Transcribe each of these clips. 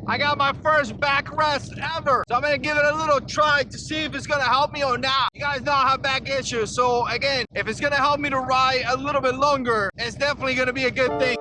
I got my first backrest ever. So I'm gonna give it a little try to see if it's gonna help me or not. You guys know I have back issues. So again, if it's gonna help me to ride a little bit longer, it's definitely gonna be a good thing.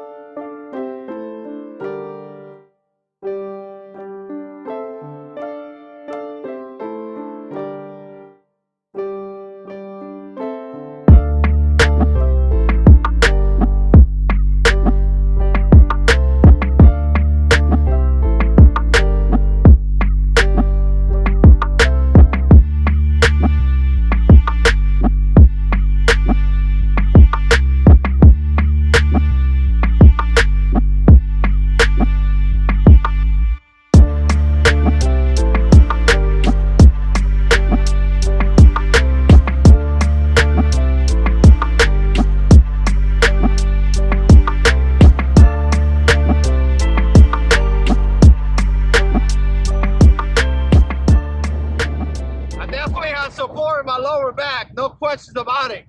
Support in my lower back, no questions about it.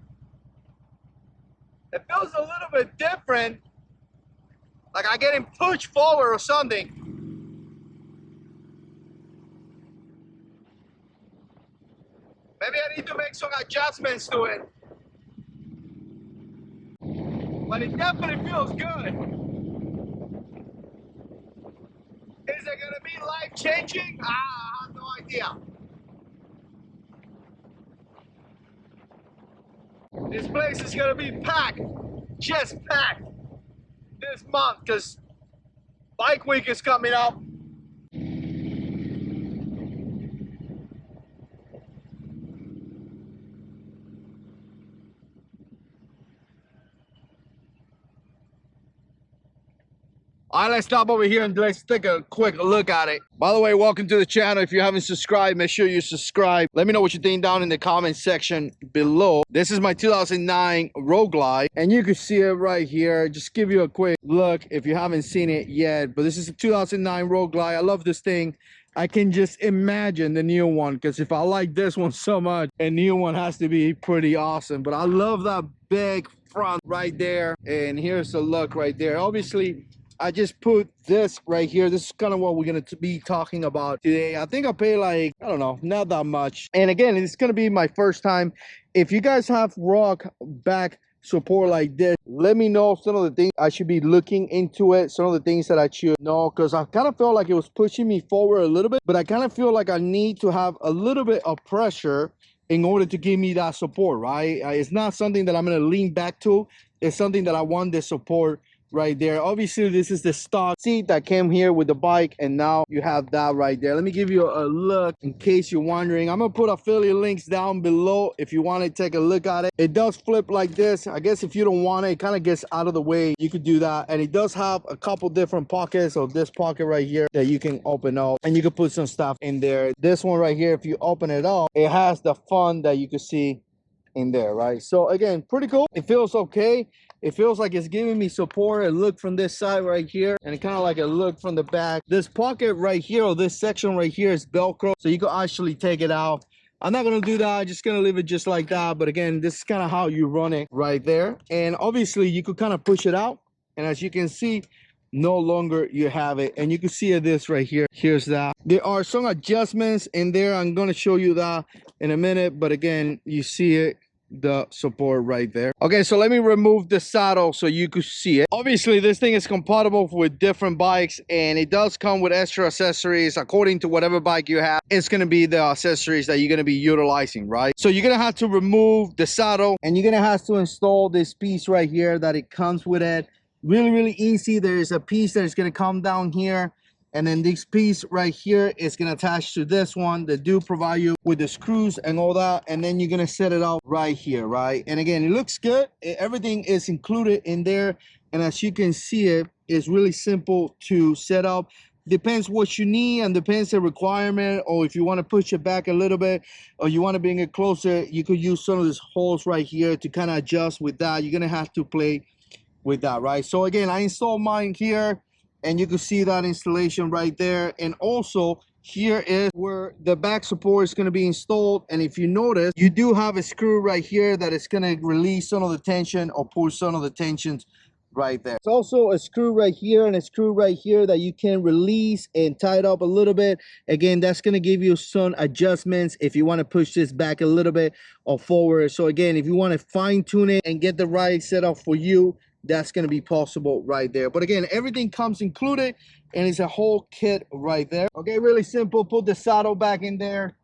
It feels a little bit different, like I'm getting pushed forward or something. Maybe I need to make some adjustments to it, but it definitely feels good. Is it gonna be life-changing? I have no idea. This place is gonna be packed, just packed this month because Bike Week is coming up. All right, let's stop over here and let's take a quick look at it. By the way, welcome to the channel. If you haven't subscribed, make sure you subscribe. Let me know what you think down in the comment section below. This is my 2009 Road Glide, and you can see it right here. Just give you a quick look if you haven't seen it yet. But this is a 2009 Road Glide. I love this thing. I can just imagine the new one, because if I like this one so much, a new one has to be pretty awesome. But I love that big front right there, and here's the look right there. Obviously, I just put this right here. This is kind of what we're going to be talking about today. I think I pay like, I don't know, not that much. And again, it's going to be my first time. If you guys have rock back support like this, let me know some of the things I should be looking into it, some of the things that I should know, because I kind of felt like it was pushing me forward a little bit, but I kind of feel like I need to have a little bit of pressure in order to give me that support, right? It's not something that I'm going to lean back to. It's something that I want the support right there. Obviously, this is the stock seat that came here with the bike, and now you have that right there. Let me give you a look in case you're wondering. I'm gonna put affiliate links down below if you want to take a look at it. It does flip like this. I guess if you don't want it, it kind of gets out of the way, you could do that. And it does have a couple different pockets. So this pocket right here that you can open up, and you can put some stuff in there. This one right here, if you open it up, it has the fun that you can see in there, right? So again, pretty cool. It feels okay. It feels like it's giving me support. A look from this side right here, and kind of like a look from the back. This pocket right here, or this section right here, is Velcro, so you can actually take it out. I'm not gonna do that. I'm just gonna leave it just like that. But again, this is kind of how you run it right there. And obviously you could kind of push it out, and as you can see, no longer you have it. And you can see this right here. Here's that. There are some adjustments in there. I'm gonna show you that in a minute, but again, you see it, the support right there. Okay, so let me remove the saddle so you could see it. Obviously, this thing is compatible with different bikes, and it does come with extra accessories according to whatever bike you have. It's going to be the accessories that you're going to be utilizing, right? So you're going to have to remove the saddle, and you're going to have to install this piece right here that it comes with it. Really easy. There is a piece that is going to come down here, and then this piece right here is going to attach to this one. They do provide you with the screws and all that. And then you're going to set it up right here, right? And again, it looks good. Everything is included in there. And as you can see, it's really simple to set up. Depends what you need and depends the requirement. Or if you want to push it back a little bit, or you want to bring it closer, you could use some of these holes right here to kind of adjust with that. You're going to have to play with that, right? So again, I installed mine here, and you can see that installation right there. And also here is where the back support is going to be installed. And if you notice, you do have a screw right here that is going to release some of the tension or pull some of the tensions right there. It's also a screw right here and a screw right here that you can release and tie it up a little bit. Again, that's going to give you some adjustments if you want to push this back a little bit or forward. So again, if you want to fine tune it and get the right setup for you, that's going to be possible right there. But again, everything comes included and it's a whole kit right there. Okay, really simple. Put the saddle back in there.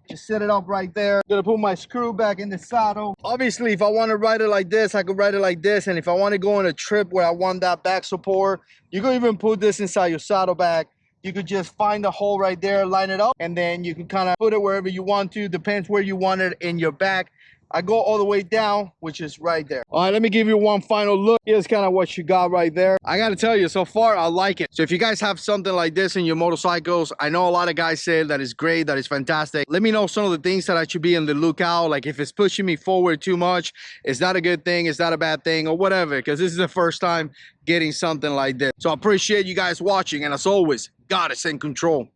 Just set it up right there. Gonna put my screw back in the saddle. Obviously, if I want to ride it like this, I could ride it like this. And if I want to go on a trip where I want that back support, you can even put this inside your saddlebag. You could just find a hole right there, line it up, and then you can kind of put it wherever you want to. Depends where you want it in your back. I go all the way down, which is right there. All right, let me give you one final look. Here's kind of what you got right there. I got to tell you, so far, I like it. So if you guys have something like this in your motorcycles, I know a lot of guys say that is great, that is fantastic. Let me know some of the things that I should be on the lookout. Like if it's pushing me forward too much, it's not a good thing, it's not a bad thing, or whatever, because this is the first time getting something like this. So I appreciate you guys watching, and as always, God is in control.